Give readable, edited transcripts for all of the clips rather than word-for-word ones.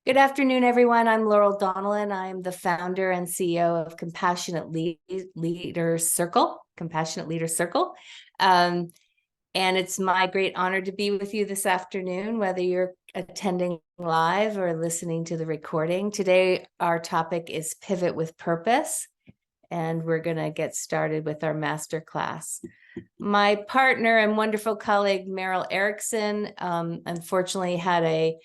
Good afternoon, everyone. I'm Laurel Donnellan. I'm the founder and CEO of Leader Circle, Compassionate Leader Circle. And it's my great honor to be with you this afternoon, whether you're attending live or listening to the recording. Today, our topic is Pivot with Purpose, and we're going to get started with our masterclass. My partner and wonderful colleague, Meryl Erickson, unfortunately had a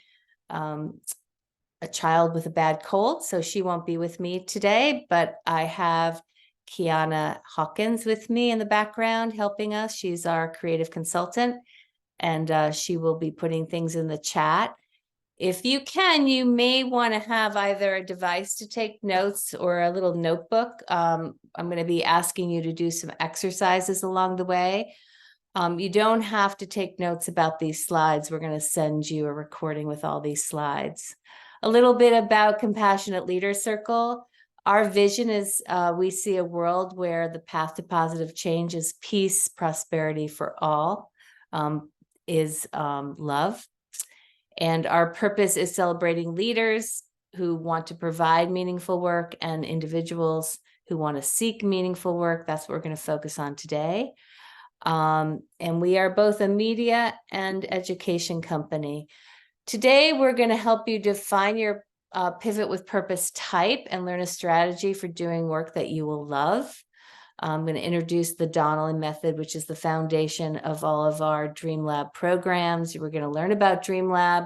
child with a bad cold, so she won't be with me today, but I have Kiana Hawkins with me in the background helping us. She's our creative consultant, and she will be putting things in the chat. If you can, you may want to have either a device to take notes or a little notebook. I'm going to be asking you to do some exercises along the way. You don't have to take notes about these slides. We're going to send you a recording with all these slides. A little bit about Compassionate Leader Circle. Our vision is we see a world where the path to positive change is peace, prosperity for all, is love. And our purpose is celebrating leaders who want to provide meaningful work and individuals who want to seek meaningful work. That's what we're going to focus on today. And we are both a media and education company. Today, we're going to help you define your pivot with purpose type and learn a strategy for doing work that you will love. I'm going to introduce the Donnellan method, which is the foundation of all of our Dream Lab programs. We're going to learn about Dream Lab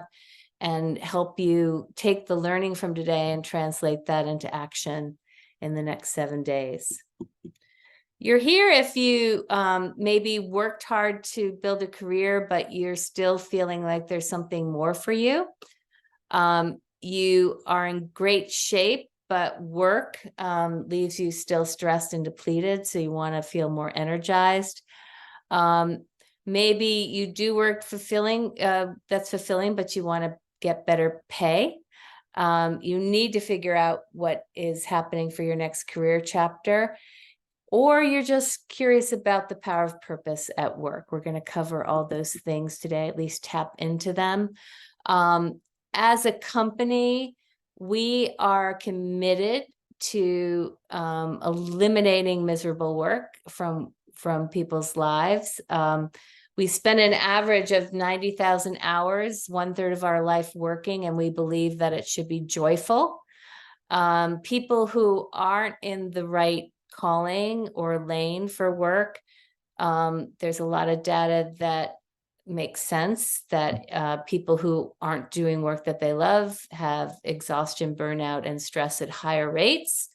and help you take the learning from today and translate that into action in the next 7 days. You're here if you maybe worked hard to build a career, but you're still feeling like there's something more for you. You are in great shape, but work leaves you still stressed and depleted, so you want to feel more energized. Maybe you do work that's fulfilling, but you want to get better pay. You need to figure out what is happening for your next career chapter. Or you're just curious about the power of purpose at work. We're going to cover all those things today, at least tap into them. As a company, we are committed to eliminating miserable work from people's lives. We spend an average of 90,000 hours, 1/3 of our life working, and we believe that it should be joyful. People who aren't in the right calling or lane for work, there's a lot of data that makes sense that people who aren't doing work that they love have exhaustion, burnout, and stress at higher rates.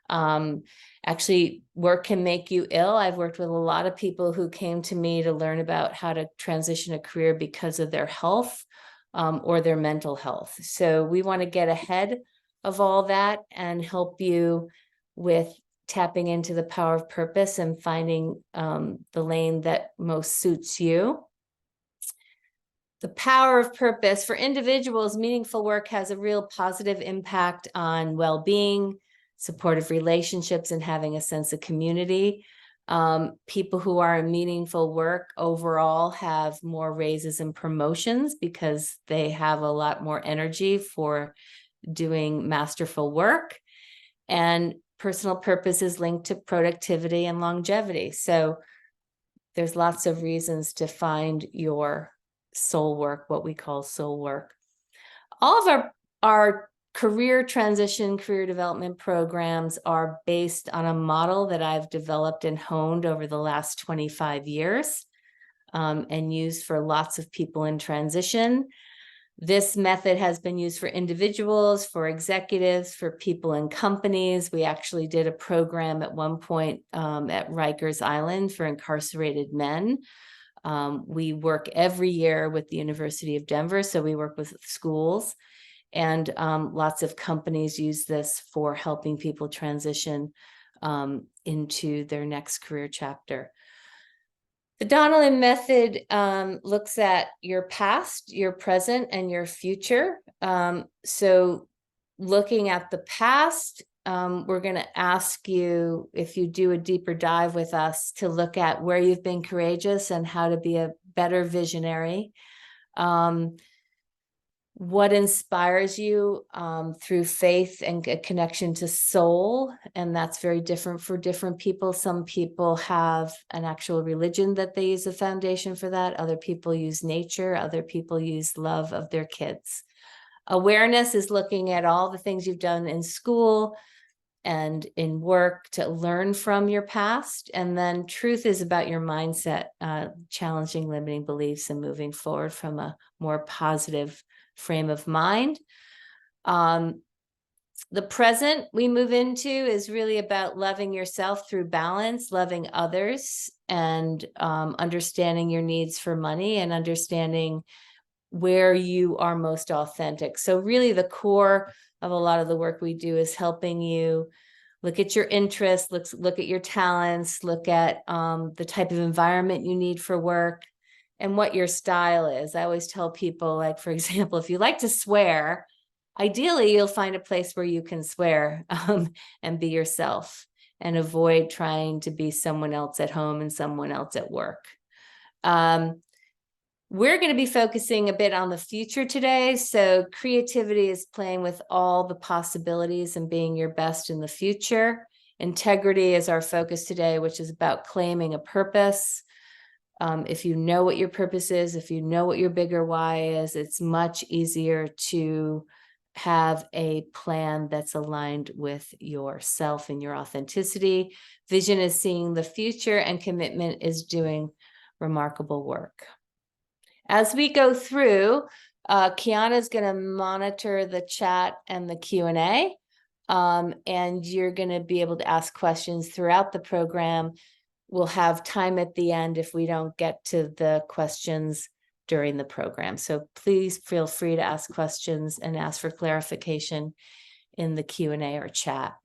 Actually, work can make you ill. I've worked with a lot of people who came to me to learn about how to transition a career because of their health or their mental health. So we want to get ahead of all that and help you with tapping into the power of purpose and finding the lane that most suits you. The power of purpose for individuals, meaningful work has a real positive impact on well-being, supportive relationships, and having a sense of community. People who are in meaningful work overall have more raises and promotions because they have a lot more energy for doing masterful work. And personal purpose is linked to productivity and longevity. So there's lots of reasons to find your soul work, what we call soul work. All of our career transition, career development programs are based on a model that I've developed and honed over the last 25 years and used for lots of people in transition. This method has been used for individuals, for executives, for people in companies. We actually did a program at one point at Rikers Island for incarcerated men. We work every year with the University of Denver, so we work with schools, and lots of companies use this for helping people transition into their next career chapter. The Donnellan method looks at your past, your present, and your future. So looking at the past, we're going to ask you, if you do a deeper dive with us, to look at where you've been courageous and how to be a better visionary. what inspires you through faith and a connection to soul. And that's very different for different people. Some people have an actual religion that they use a foundation for that. Other people use nature. Other people use love of their kids. Awareness is looking at all the things you've done in school and in work to learn from your past. And then truth is about your mindset, challenging limiting beliefs and moving forward from a more positive frame of mind. The present we move into is really about loving yourself through balance, loving others, and understanding your needs for money and understanding where you are most authentic. So really the core of a lot of the work we do is helping you look at your interests, look at your talents, look at the type of environment you need for work and what your style is. I always tell people, like, for example, if you like to swear, ideally you'll find a place where you can swear and be yourself and avoid trying to be someone else at home and someone else at work. We're going to be focusing a bit on the future today. So creativity is playing with all the possibilities and being your best in the future. Integrity is our focus today, which is about claiming a purpose. If you know what your purpose is, if you know what your bigger why is, it's much easier to have a plan that's aligned with yourself and your authenticity. Vision is seeing the future, and commitment is doing remarkable work. As we go through, Kiana's going to monitor the chat and the Q&A, and you're going to be able to ask questions throughout the program. We'll have time at the end if we don't get to the questions during the program. So please feel free to ask questions and ask for clarification in the Q&A or chat.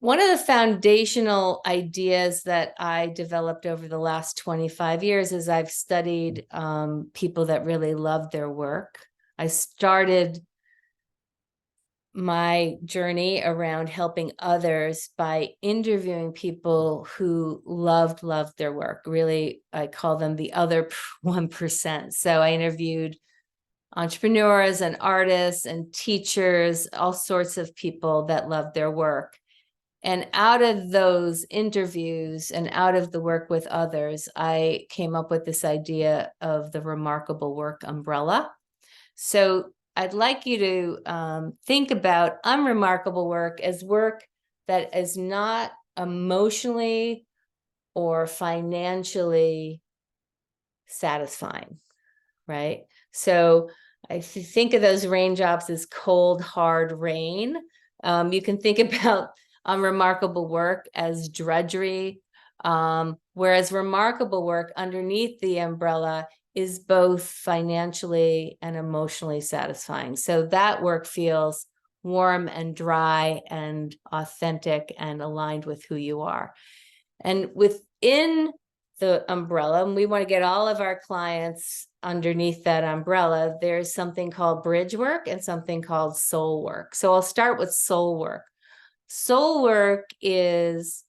One of the foundational ideas that I developed over the last 25 years is I've studied people that really love their work. I started my journey around helping others by interviewing people who loved their work. Really, I call them the other 1%. So I interviewed entrepreneurs and artists and teachers, all sorts of people that loved their work. And out of those interviews and out of the work with others, I came up with this idea of the remarkable work umbrella. So I'd like you to think about unremarkable work as work that is not emotionally or financially satisfying, right? So I think of those raindrops as cold, hard rain. You can think about unremarkable work as drudgery, whereas remarkable work underneath the umbrella is both financially and emotionally satisfying. So that work feels warm and dry and authentic and aligned with who you are. And within the umbrella, and we want to get all of our clients underneath that umbrella, there's something called bridge work and something called soul work. So I'll start with soul work. Soul work is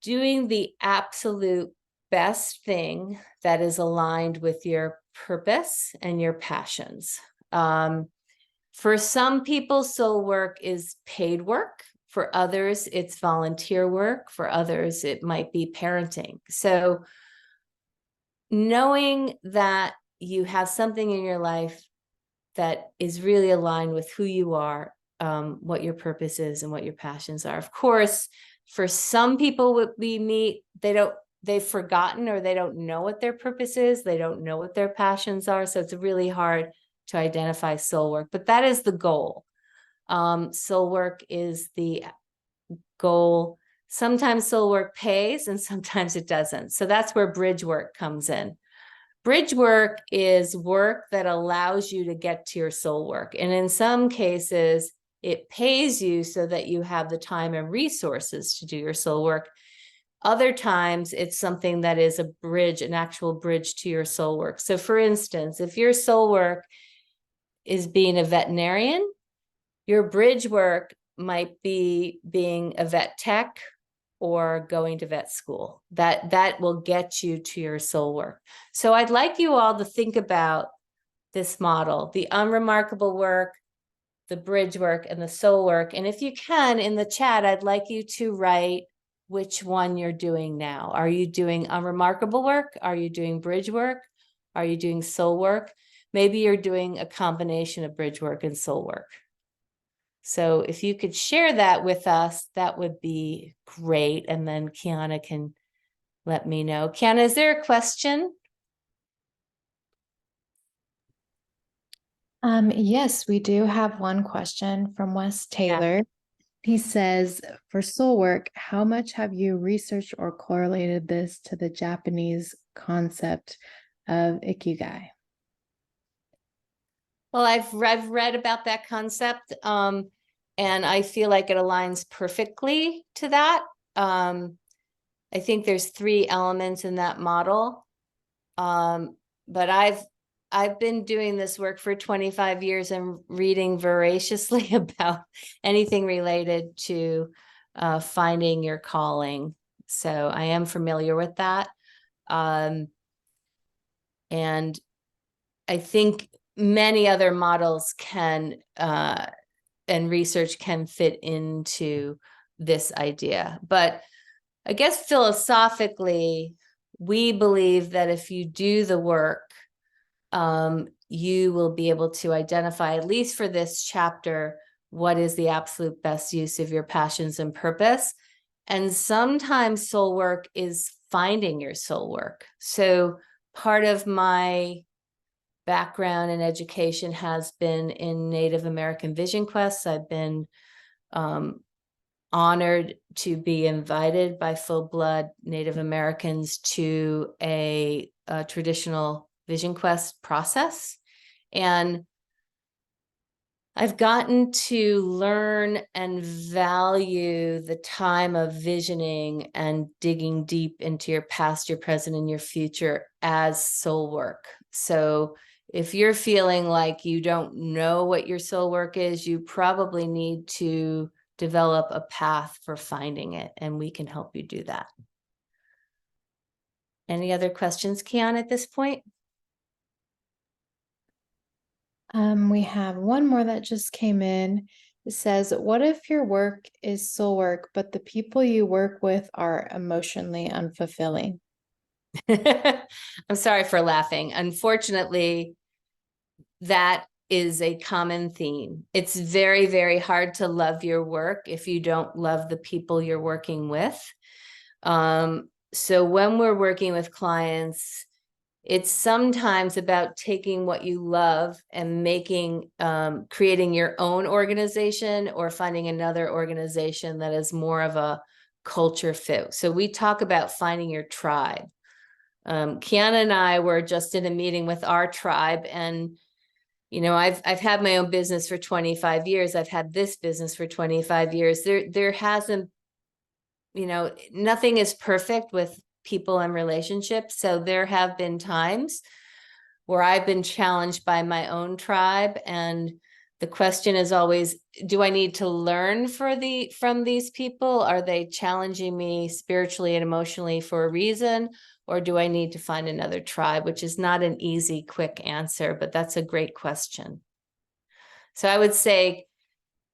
doing the absolute best thing that is aligned with your purpose and your passions. For some people, soul work is paid work. For others, it's volunteer work. For others, it might be parenting. So knowing that you have something in your life that is really aligned with who you are, what your purpose is and what your passions are. Of course, for some people we meet, they've forgotten or they don't know what their purpose is. They don't know what their passions are. So it's really hard to identify soul work, but that is the goal. Soul work is the goal. Sometimes soul work pays and sometimes it doesn't. So that's where bridge work comes in. Bridge work is work that allows you to get to your soul work. And in some cases, it pays you so that you have the time and resources to do your soul work. Other times, it's something that is a bridge, an actual bridge to your soul work. So for instance, if your soul work is being a veterinarian, your bridge work might be being a vet tech or going to vet school. That will get you to your soul work. So I'd like you all to think about this model, the unremarkable work, the bridge work, and the soul work. And if you can, in the chat, I'd like you to write which one you're doing now. Are you doing unremarkable work? Are you doing bridge work? Are you doing soul work? Maybe you're doing a combination of bridge work and soul work. So if you could share that with us, that would be great. And then Kiana can let me know. Kiana, is there a question? Yes, we do have one question from Wes Taylor. He says, for soul work, how much have you researched or correlated this to the Japanese concept of ikigai? Well, I've read about that concept, and I feel like it aligns perfectly to that. I think there's 3 elements in that model. But I've been doing this work for 25 years and reading voraciously about anything related to finding your calling. So I am familiar with that. And I think many other models can and research can fit into this idea. But I guess philosophically, we believe that if you do the work, you will be able to identify, at least for this chapter, what is the absolute best use of your passions and purpose. And sometimes soul work is finding your soul work. So part of my background and education has been in Native American vision quests. I've been honored to be invited by full-blood Native Americans to a traditional vision quest process. And I've gotten to learn and value the time of visioning and digging deep into your past, your present, and your future as soul work. So if you're feeling like you don't know what your soul work is, you probably need to develop a path for finding it, and we can help you do that. Any other questions, Kiana, at this point? We have one more that just came in. It says, what if your work is soul work, but the people you work with are emotionally unfulfilling? I'm sorry for laughing. Unfortunately, that is a common theme. It's very, very hard to love your work if you don't love the people you're working with. So when we're working with clients, it's sometimes about taking what you love and making, creating your own organization or finding another organization that is more of a culture fit. So we talk about finding your tribe. Kiana and I were just in a meeting with our tribe, and you know, I've had my own business for 25 years. I've had this business for 25 years. There hasn't, you know, nothing is perfect with people and relationships. So there have been times where I've been challenged by my own tribe, and the question is always, do I need to learn from these people? Are they challenging me spiritually and emotionally for a reason? Or do I need to find another tribe? Which is not an easy, quick answer, but that's a great question. So I would say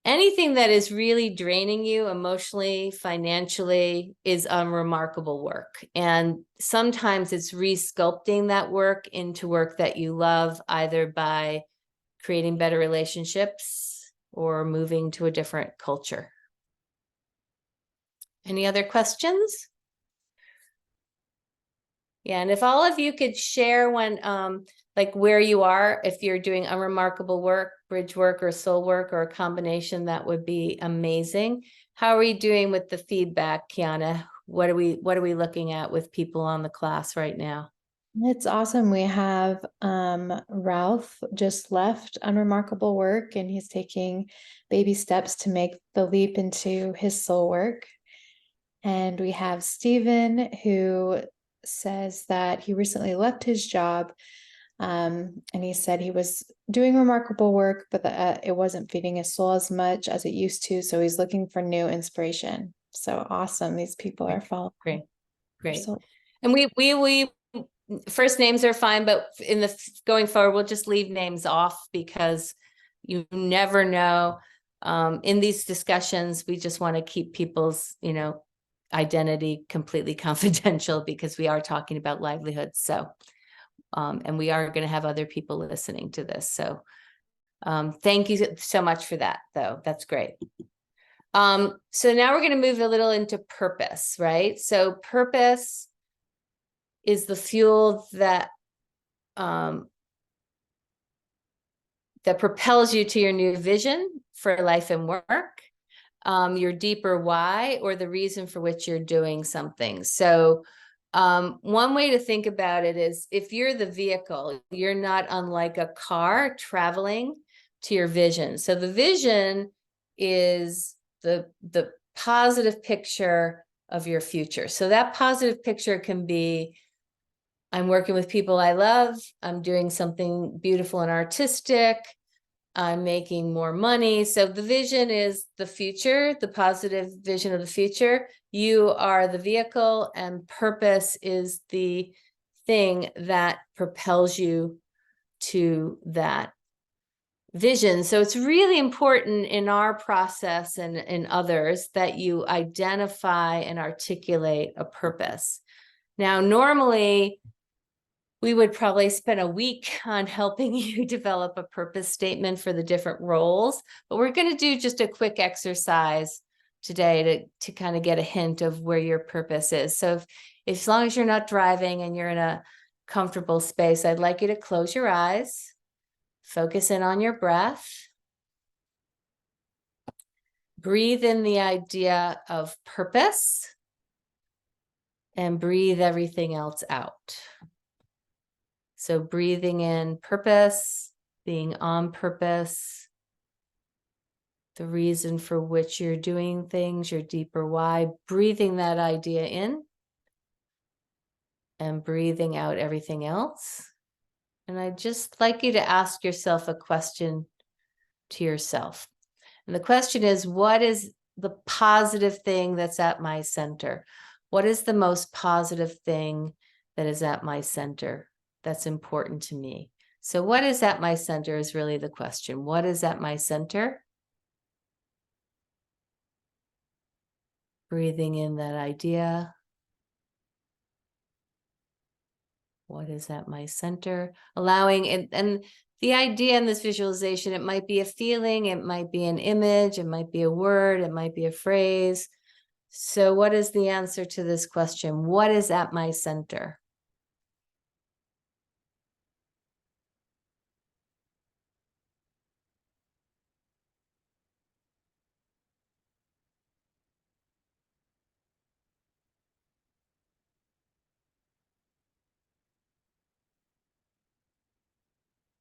anything that is really draining you emotionally, financially, is unremarkable work. And sometimes it's re-sculpting that work into work that you love, either by creating better relationships or moving to a different culture. Any other questions? Yeah, and if all of you could share when, like where you are, if you're doing unremarkable work, bridge work, or soul work, or a combination, that would be amazing. How are you doing with the feedback, Kiana? What are we looking at with people on the class right now? It's awesome. We have Ralph just left unremarkable work, and he's taking baby steps to make the leap into his soul work. And we have Stephen, who says that he recently left his job, and he said he was doing remarkable work, but that it wasn't feeding his soul as much as it used to. So he's looking for new inspiration. So awesome. These people are following. Great. So And we first names are fine, but in the going forward, we'll just leave names off because you never know. In these discussions, we just want to keep people's, identity completely confidential because we are talking about livelihoods. So, and we are going to have other people listening to this. So, thank you so much for that, though. That's great. So now we're going to move a little into purpose, right? So purpose is the fuel that that propels you to your new vision for life and work, your deeper why, or the reason for which you're doing something. So one way to think about it is if you're the vehicle, you're not unlike a car traveling to your vision. So the vision is the positive picture of your future. So that positive picture can be, I'm working with people I love, I'm doing something beautiful and artistic, I'm making more money. So the vision is the future, the positive vision of the future. You are the vehicle, and purpose is the thing that propels you to that vision. So it's really important in our process and in others that you identify and articulate a purpose. Now, normally, we would probably spend a week on helping you develop a purpose statement for the different roles, but we're going to do just a quick exercise today to kind of get a hint of where your purpose is. So if as long as you're not driving and you're in a comfortable space, I'd like you to close your eyes, focus in on your breath, breathe in the idea of purpose, and breathe everything else out. So breathing in purpose, being on purpose, the reason for which you're doing things, your deeper why, breathing that idea in and breathing out everything else. And I'd just like you to ask yourself a question to yourself. And the question is, what is the positive thing that's at my center? What is the most positive thing that is at my center that's important to me? So what is at my center is really the question. What is at my center? Breathing in that idea. What is at my center? Allowing it, and the idea in this visualization, it might be a feeling, it might be an image, it might be a word, it might be a phrase. So what is the answer to this question? What is at my center?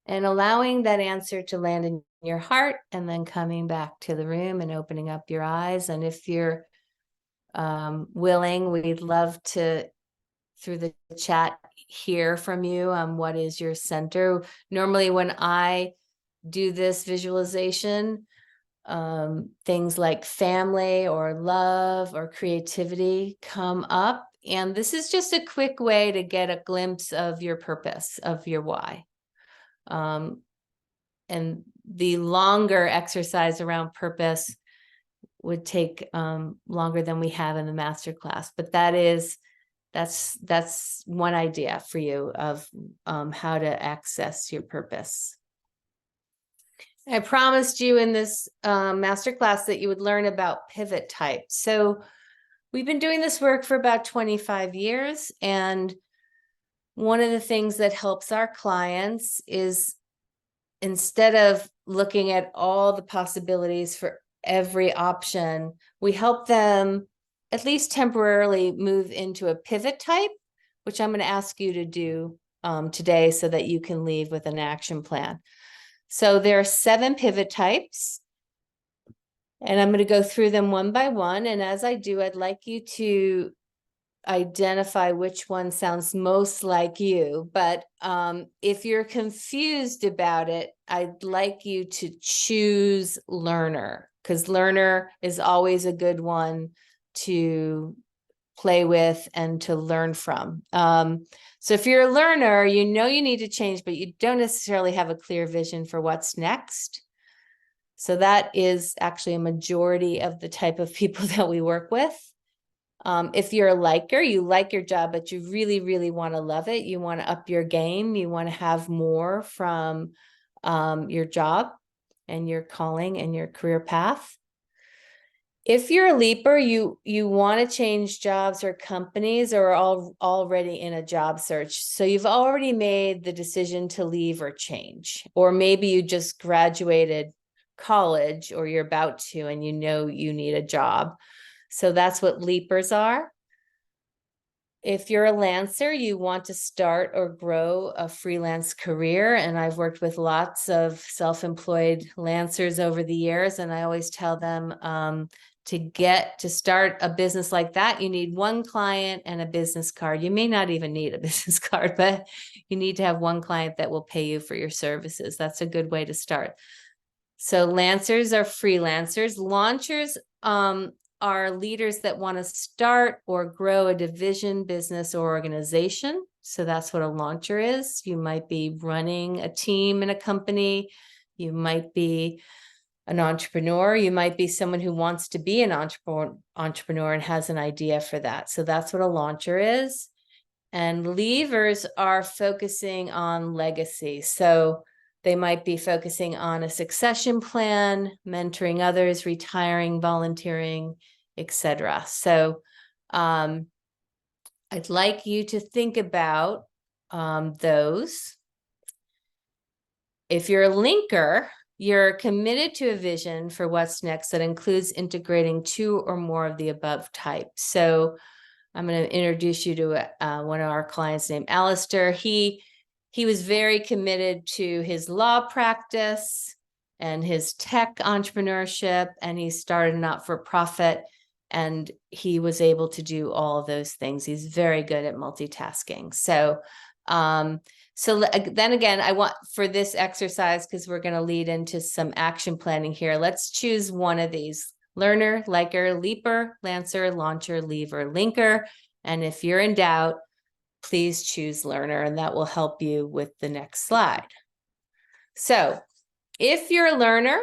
And allowing that answer to land in your heart and then coming back to the room and opening up your eyes. And if you're willing, we'd love to, through the chat, hear from you on what is your center. Normally when I do this visualization, things like family or love or creativity come up. And this is just a quick way to get a glimpse of your purpose, of your why. And the longer exercise around purpose would take longer than we have in the masterclass. But that's one idea for you of how to access your purpose. I promised you in this masterclass that you would learn about pivot types. So we've been doing this work for about 25 years. And one of the things that helps our clients is, instead of looking at all the possibilities for every option, we help them at least temporarily move into a pivot type, which I'm going to ask you to do today so that you can leave with an action plan. So there are 7 pivot types, and I'm going to go through them one by one. And as I do, I'd like you to identify which one sounds most like you. But if you're confused about it, I'd like you to choose learner, because learner is always a good one to play with and to learn from. So if you're a learner, you know you need to change, but you don't necessarily have a clear vision for what's next. So that is actually a majority of the type of people that we work with. If you're a liker, you like your job, but you really, really want to love it. You want to up your game. You want to have more from your job and your calling and your career path. If you're a leaper, you want to change jobs or companies, or are already in a job search. So you've already made the decision to leave or change, or maybe you just graduated college or you're about to, and you know you need a job. So that's what leapers are. If you're a Lancer, you want to start or grow a freelance career. And I've worked with lots of self-employed Lancers over the years. And I always tell them to start a business like that, you need one client and a business card. You may not even need a business card, but you need to have one client that will pay you for your services. That's a good way to start. So Lancers are freelancers. Launchers are leaders that want to start or grow a division, business, or organization. So that's what a launcher is. You might be running a team in a company. You might be an entrepreneur. You might be someone who wants to be an entrepreneur and has an idea for that. So that's what a launcher is. And leavers are focusing on legacy. So they might be focusing on a succession plan, mentoring others, retiring, volunteering, etc. So I'd like you to think about those. If you're a linker, you're committed to a vision for what's next that includes integrating two or more of the above type. So I'm going to introduce you to one of our clients named Alistair. He was very committed to his law practice and his tech entrepreneurship, and he started a not-for-profit, and he was able to do all of those things. He's very good at multitasking. So then again, I want for this exercise, because we're going to lead into some action planning here, let's choose one of these: learner, liker, leaper, lancer, launcher, leaver, linker. And if you're in doubt, please choose learner, and that will help you with the next slide. So if you're a learner,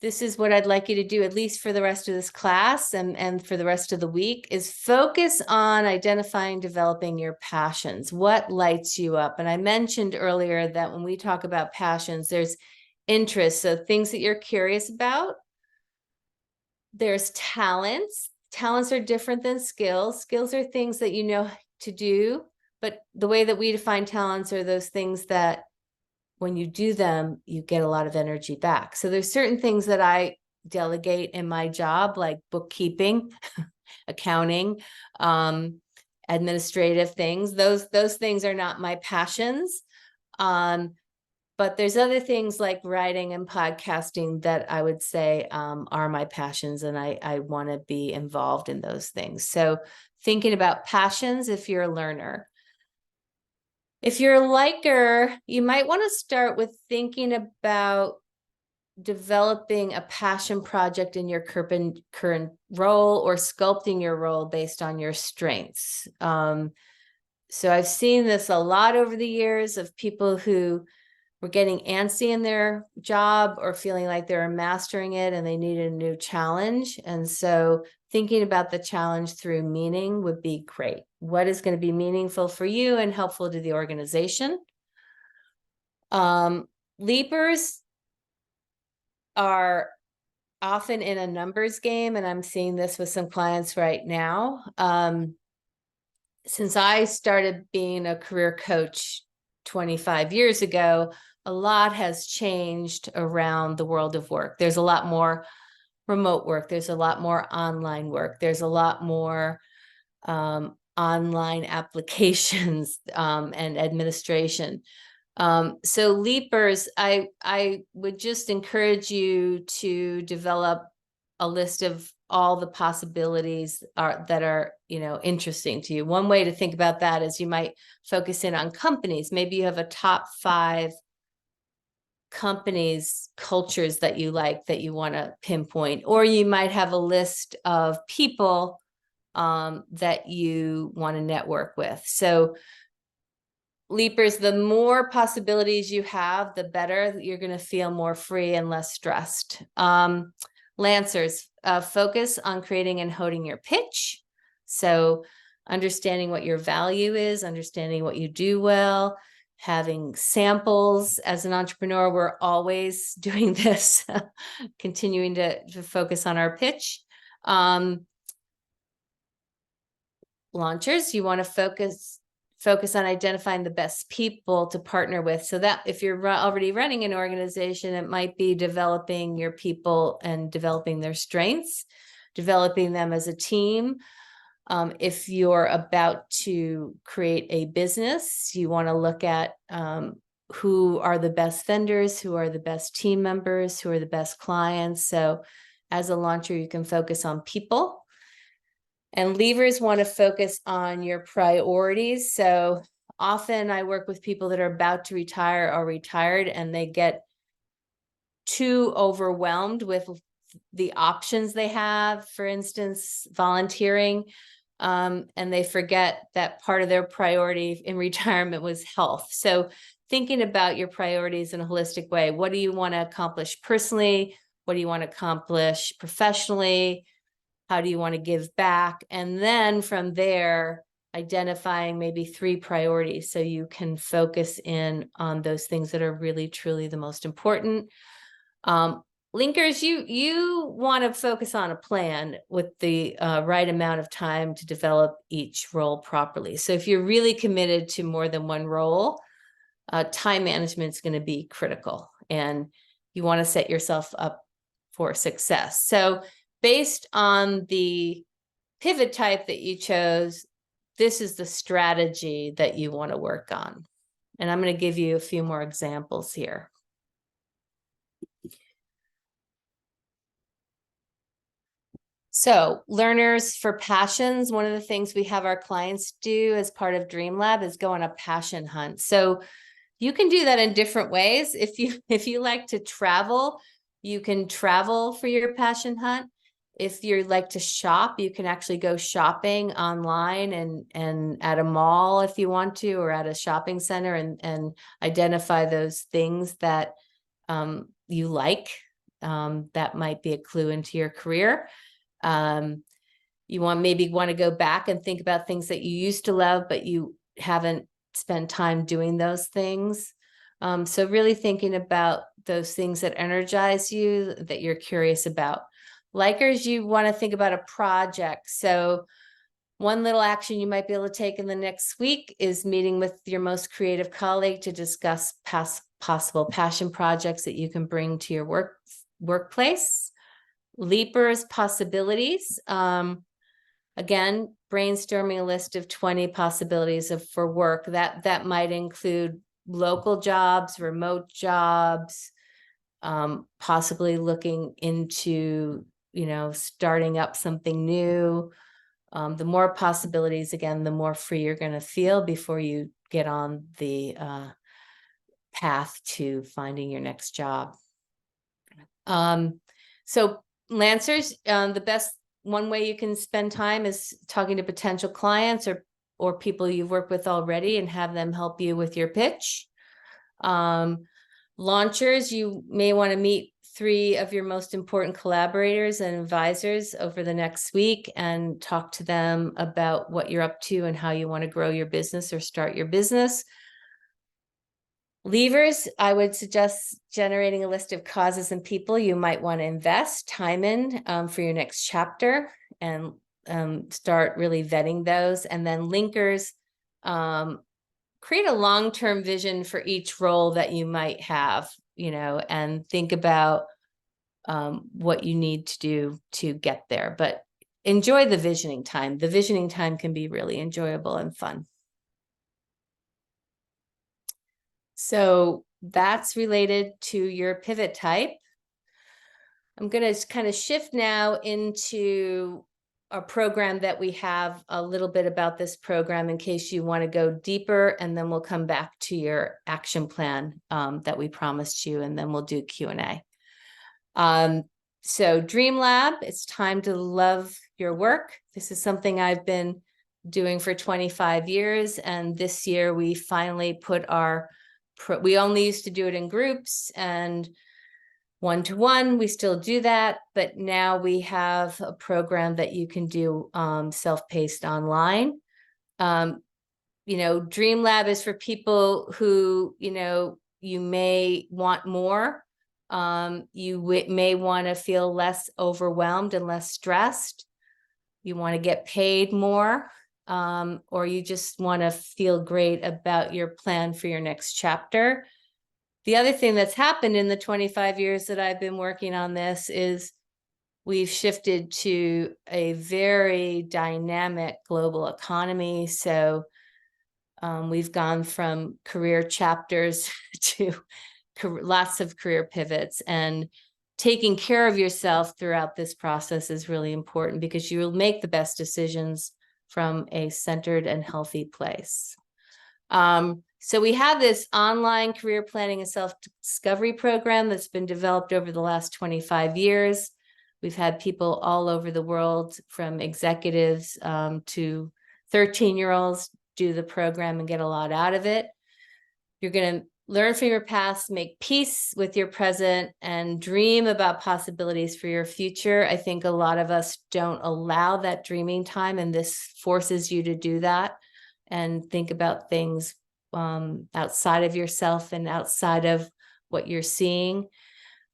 this is what I'd like you to do, at least for the rest of this class and for the rest of the week, is focus on identifying, developing your passions. What lights you up? And I mentioned earlier that when we talk about passions, there's interests, so things that you're curious about. There's talents. Talents are different than skills. Skills are things that you know to do, but the way that we define talents are those things that when you do them, you get a lot of energy back. So there's certain things that I delegate in my job, like bookkeeping, accounting, administrative things. Those things are not my passions. But there's other things like writing and podcasting that I would say are my passions, and I want to be involved in those things. So thinking about passions if you're a learner. If you're a liker, you might want to start with thinking about developing a passion project in your current role, or sculpting your role based on your strengths. So I've seen this a lot over the years of people who were getting antsy in their job or feeling like they were mastering it and they needed a new challenge. And so thinking about the challenge through meaning would be great. What is going to be meaningful for you and helpful to the organization? Leapers are often in a numbers game, and I'm seeing this with some clients right now. Since I started being a career coach 25 years ago, a lot has changed around the world of work. There's a lot more remote work. There's a lot more online work. There's a lot more online applications and administration. So leapers, I would just encourage you to develop a list of all the possibilities that are, interesting to you. One way to think about that is you might focus in on companies. Maybe you have a top 5 companies, cultures that you like that you want to pinpoint, or you might have a list of people that you want to network with. So Leapers, the more possibilities you have, the better. You're going to feel more free and less stressed. Lancers, focus on creating and honing your pitch. So understanding what your value is, understanding what you do well, having samples. As an entrepreneur, we're always doing this, continuing to focus on our pitch. Launchers, you want to focus on identifying the best people to partner with. So that if you're already running an organization, it might be developing your people and developing their strengths, developing them as a team. If you're about to create a business, you want to look at who are the best vendors, who are the best team members, who are the best clients. So as a launcher, you can focus on people. And leavers want to focus on your priorities. So often I work with people that are about to retire or retired, and they get too overwhelmed with the options they have, for instance, volunteering, and they forget that part of their priority in retirement was health. So thinking about your priorities in a holistic way. What do you want to accomplish personally? What do you want to accomplish professionally? How do you want to give back? And then from there, identifying maybe 3 priorities so you can focus in on those things that are really, truly the most important. Linkers, you want to focus on a plan with the right amount of time to develop each role properly. So if you're really committed to more than one role, time management is going to be critical, and you want to set yourself up for success. So based on the pivot type that you chose, this is the strategy that you want to work on. And I'm going to give you a few more examples here. So learners for passions, one of the things we have our clients do as part of Dream Lab is go on a passion hunt. So you can do that in different ways. If you like to travel, you can travel for your passion hunt. If you like to shop, you can actually go shopping online and at a mall if you want to, or at a shopping center, and identify those things that you like. That might be a clue into your career. You maybe want to go back and think about things that you used to love, but you haven't spent time doing those things. So really thinking about those things that energize you, that you're curious about. Likers, you want to think about a project. So one little action you might be able to take in the next week is meeting with your most creative colleague to discuss possible passion projects that you can bring to your workplace. Leapers, possibilities. Again, brainstorming a list of 20 possibilities for work. That might include local jobs, remote jobs, possibly looking into, starting up something new. The more possibilities, again, the more free you're going to feel before you get on the path to finding your next job. So Lancers, the best one way you can spend time is talking to potential clients or people you've worked with already and have them help you with your pitch. Launchers, you may want to meet 3 of your most important collaborators and advisors over the next week and talk to them about what you're up to and how you want to grow your business or start your business. Leavers, I would suggest generating a list of causes and people you might want to invest time in for your next chapter, and start really vetting those. And then linkers, create a long-term vision for each role that you might have, and think about what you need to do to get there. But enjoy the visioning time. The visioning time can be really enjoyable and fun. So that's related to your pivot type. I'm going to kind of shift now into program that we have, a little bit about this program in case you want to go deeper, and then we'll come back to your action plan that we promised you, and then we'll do Q&A. So Dream Lab, it's time to love your work. This is something I've been doing for 25 years, and this year we finally put we only used to do it in groups and one-to-one, we still do that, but now we have a program that you can do self-paced online. Dream Lab is for people who, you may want more. You may want to feel less overwhelmed and less stressed. You want to get paid more, or you just want to feel great about your plan for your next chapter. The other thing that's happened in the 25 years that I've been working on this is we've shifted to a very dynamic global economy. So we've gone from career chapters to lots of career pivots, and taking care of yourself throughout this process is really important because you will make the best decisions from a centered and healthy place. So we have this online career planning and self-discovery program that's been developed over the last 25 years. We've had people all over the world, from executives to 13-year-olds, do the program and get a lot out of it. You're going to learn from your past, make peace with your present, and dream about possibilities for your future. I think a lot of us don't allow that dreaming time, and this forces you to do that and think about things outside of yourself and outside of what you're seeing.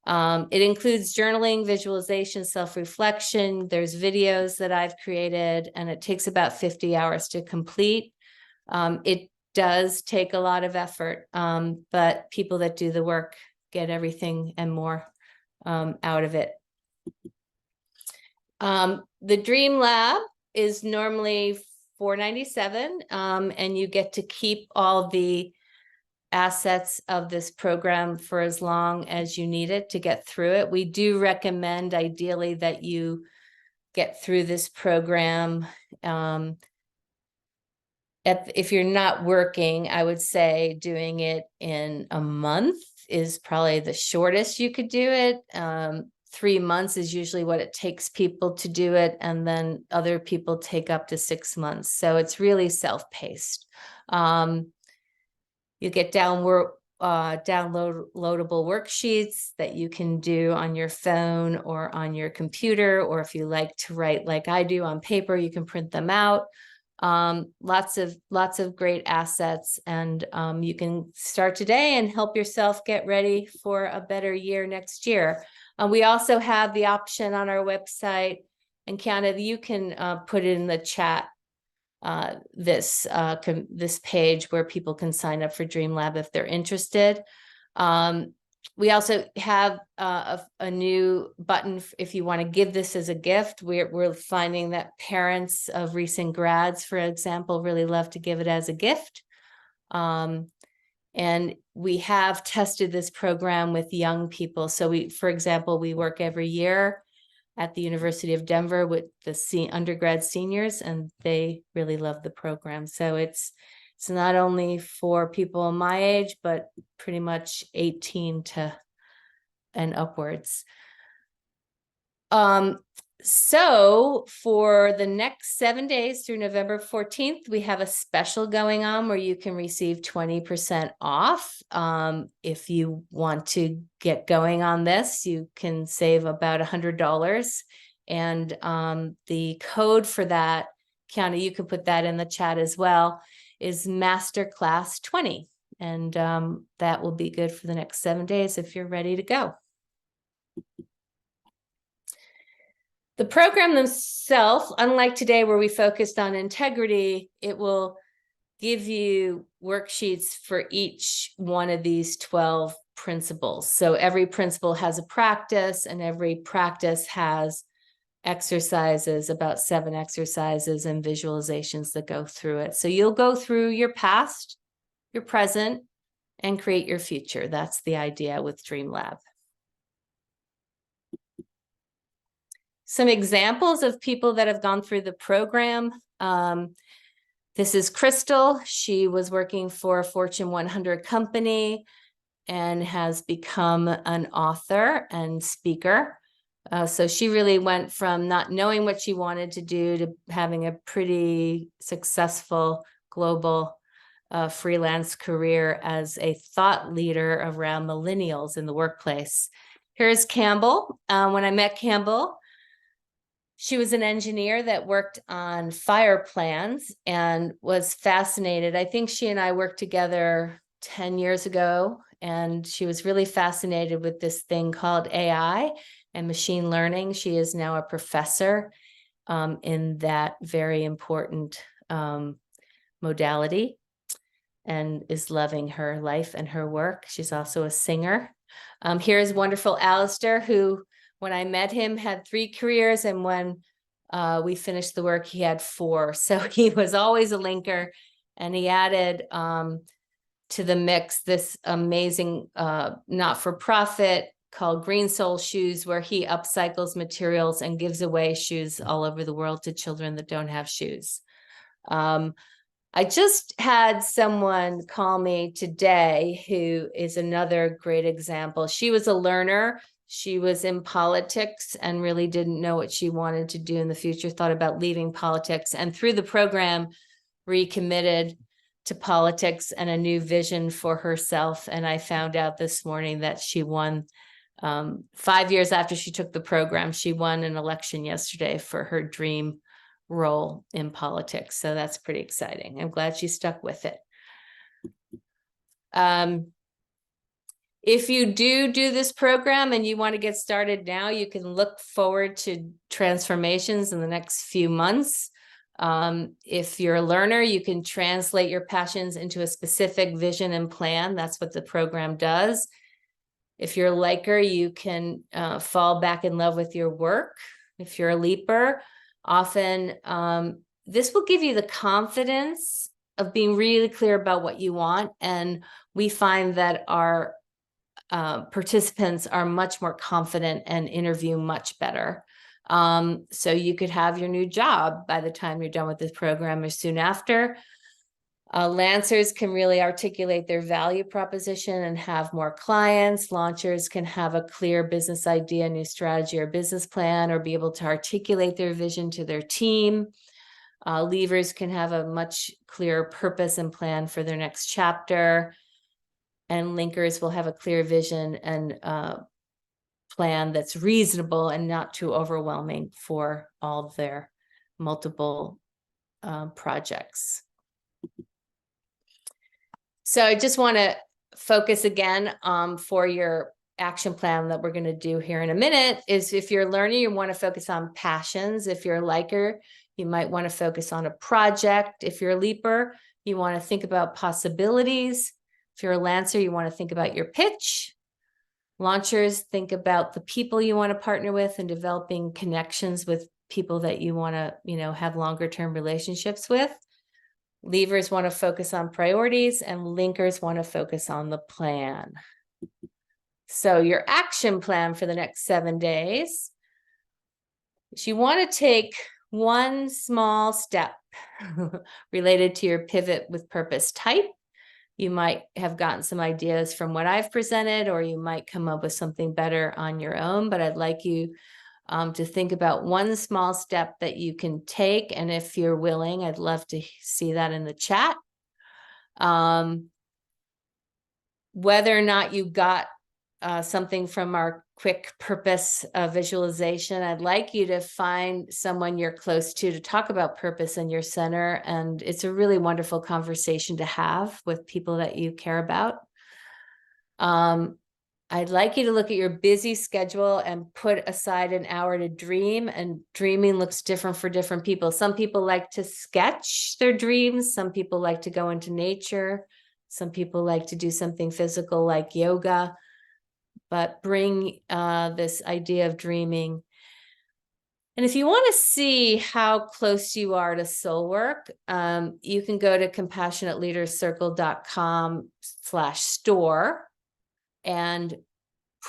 It includes journaling, visualization, self-reflection. There's videos that I've created, and it takes about 50 hours to complete. It does take a lot of effort, but people that do the work get everything and more out of it. The Dream Lab is normally $497, and you get to keep all the assets of this program for as long as you need it to get through it. We do recommend, ideally, that you get through this program. If you're not working, I would say doing it in a month is probably the shortest you could do it. 3 months is usually what it takes people to do it, and then other people take up to 6 months. So it's really self-paced. You get downloadable worksheets that you can do on your phone or on your computer, or if you like to write like I do on paper, you can print them out. Lots of great assets, and you can start today and help yourself get ready for a better year next year. We also have the option on our website, and Kiana, you can put it in the chat, this page where people can sign up for Dream Lab if they're interested. We also have a new button if you want to give this as a gift. We're finding that parents of recent grads, for example, really love to give it as a gift. And we have tested this program with young people. So for example, we work every year at the University of Denver with the undergrad seniors, and they really love the program. So it's not only for people my age, but pretty much 18 and upwards. So for the next 7 days through November 14th, we have a special going on where you can receive 20% off. If you want to get going on this, you can save about $100. And the code for that, Kiana, you can put that in the chat as well, is Masterclass 20. And that will be good for the next 7 days if you're ready to go. The program themselves, unlike today where we focused on integrity, it will give you worksheets for each one of these 12 principles. So every principle has a practice, and every practice has exercises, about 7 exercises and visualizations that go through it. So you'll go through your past, your present, and create your future. That's the idea with Dream Lab. some examples of people that have gone through the program. This is Crystal. She was working for a Fortune 100 company and has become an author and speaker. So she really went from not knowing what she wanted to do to having a pretty successful global freelance career as a thought leader around millennials in the workplace. Here's Campbell. When I met Campbell, she was an engineer that worked on fire plans and was fascinated. I think she and I worked together 10 years ago, and she was really fascinated with this thing called AI and machine learning. She is now a professor in that very important modality and is loving her life and her work. She's also a singer. Here's wonderful Alistair, who, when I met him, had 3 careers, and when we finished the work, he had 4. So he was always a linker, and he added to the mix this amazing not-for-profit called Green Soul Shoes, where he upcycles materials and gives away shoes all over the world to children that don't have shoes. I just had someone call me today who is another great example. She was a learner. She was in politics and really didn't know what she wanted to do in the future, thought about leaving politics, and through the program recommitted to politics and a new vision for herself. And I found out this morning that she won 5 years after she took the program. She won an election yesterday for her dream role in politics. So that's pretty exciting. I'm glad she stuck with it. If you do this program and you want to get started now, you can look forward to transformations in the next few months. If you're a learner, you can translate your passions into a specific vision and plan. That's what the program does. If you're a liker, you can fall back in love with your work. If you're a leaper, often this will give you the confidence of being really clear about what you want. And we find that our participants are much more confident and interview much better. So you could have your new job by the time you're done with this program or soon after. Lancers can really articulate their value proposition and have more clients. Launchers can have a clear business idea, new strategy or business plan, or be able to articulate their vision to their team. Leavers can have a much clearer purpose and plan for their next chapter. And linkers will have a clear vision and plan that's reasonable and not too overwhelming for all their multiple projects. So I just want to focus again for your action plan that we're going to do here in a minute is, if you're a learner, you want to focus on passions. If you're a liker, you might want to focus on a project. If you're a leaper, you want to think about possibilities. If you're a lancer, you want to think about your pitch. Launchers, think about the people you want to partner with and developing connections with people that you want to, have longer term relationships with. Leavers want to focus on priorities, and linkers want to focus on the plan. So your action plan for the next 7 days is, you want to take one small step related to your pivot with purpose type. You might have gotten some ideas from what I've presented, or you might come up with something better on your own, but I'd like you to think about one small step that you can take. And if you're willing, I'd love to see that in the chat. Whether or not you got something from our quick purpose visualization, I'd like you to find someone you're close to talk about purpose in your center. And it's a really wonderful conversation to have with people that you care about. I'd like you to look at your busy schedule and put aside an hour to dream. And dreaming looks different for different people. Some people like to sketch their dreams. Some people like to go into nature. Some people like to do something physical like yoga. But bring this idea of dreaming. And if you want to see how close you are to soul work, you can go to compassionateleaderscircle.com/store and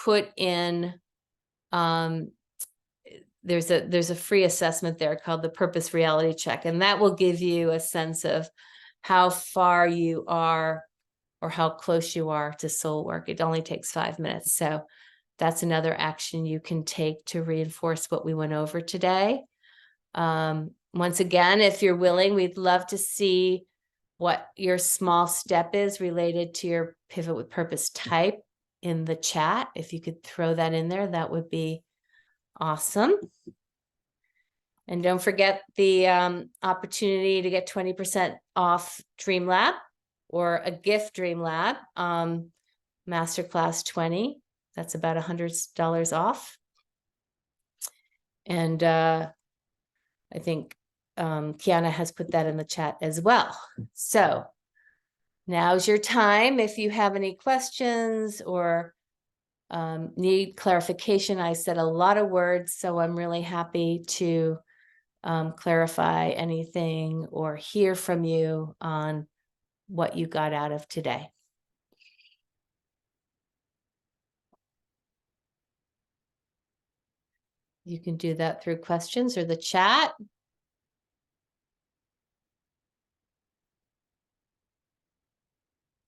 put in there's a free assessment there called the Purpose Reality Check, and that will give you a sense of how far you are or how close you are to soul work. It only takes 5 minutes. So that's another action you can take to reinforce what we went over today. Once again, if you're willing, we'd love to see what your small step is related to your pivot with purpose type in the chat. If you could throw that in there, that would be awesome. And don't forget the opportunity to get 20% off DreamLab or a gift DreamLab, Masterclass 20. That's about $100 off. And I think Kiana has put that in the chat as well. So now's your time. If you have any questions or need clarification, I said a lot of words, so I'm really happy to clarify anything or hear from you on what you got out of today. You can do that through questions or the chat.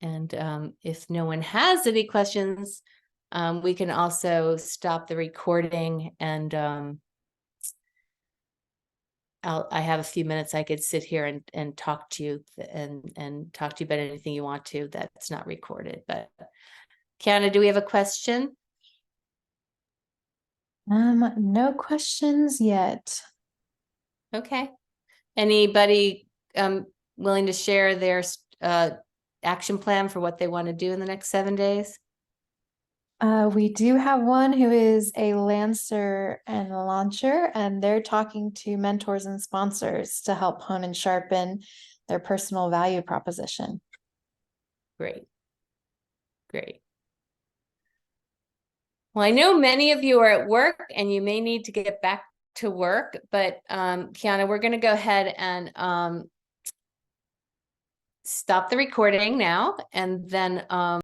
And if no one has any questions, we can also stop the recording, and I have a few minutes I could sit here and talk to you and talk to you about anything you want to that's not recorded. But Kiana, do we have a question? No questions yet. Okay. Anybody willing to share their action plan for what they want to do in the next 7 days? We do have one who is a Lancer and a launcher, and they're talking to mentors and sponsors to help hone and sharpen their personal value proposition. Great. Great. Well, I know many of you are at work and you may need to get back to work, but Kiana, we're going to go ahead and stop the recording now, and then